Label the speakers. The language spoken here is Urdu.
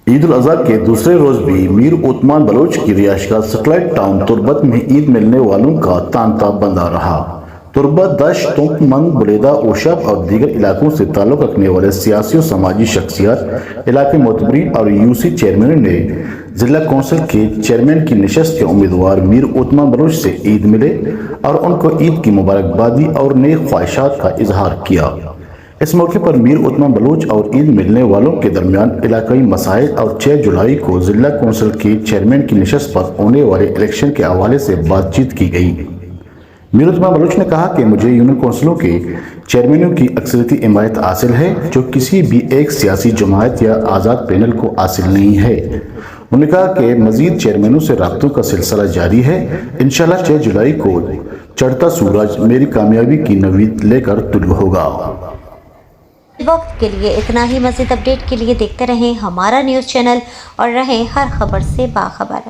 Speaker 1: عید الاضحیٰ کے دوسرے روز بھی میر عثمان بلوچ کی رہائش گاہ سیٹلائٹ ٹاؤن تربت میں عید ملنے والوں کا تانتا بندہ رہا۔ تربت دشت، تنک منگ، بلیدہ، اوشاب اور دیگر علاقوں سے تعلق رکھنے والے سیاسی و سماجی شخصیات، علاقے معتبرین اور یوسی چیئرمین نے ضلع کونسل کے چیئرمین کی نشست کے امیدوار میر عثمان بلوچ سے عید ملے اور ان کو عید کی مبارکبادی اور نیک خواہشات کا اظہار کیا۔ اس موقع پر میر عثمان بلوچ اور عید ملنے والوں کے درمیان علاقائی مسائل اور 6 جولائی کو ضلع کونسل کے چیئرمین کی نشست پر ہونے والے الیکشن کے حوالے سے بات چیت کی گئی۔ میر عثمان بلوچ نے کہا کہ مجھے یونین کونسلوں کے چیئرمینوں کی اکثریتی حمایت حاصل ہے، جو کسی بھی ایک سیاسی جماعت یا آزاد پینل کو حاصل نہیں ہے۔ انہوں نے کہا کہ مزید چیئرمینوں سے رابطوں کا سلسلہ جاری ہے۔ انشاءاللہ 6 جولائی کو چڑھتا سورج میری کامیابی کی نوید لے کر طلوع ہوگا۔
Speaker 2: وقت کے لیے اتنا ہی۔ مزید اپڈیٹ کے لیے دیکھتے رہیں ہمارا نیوز چینل اور رہیں ہر خبر سے باخبر۔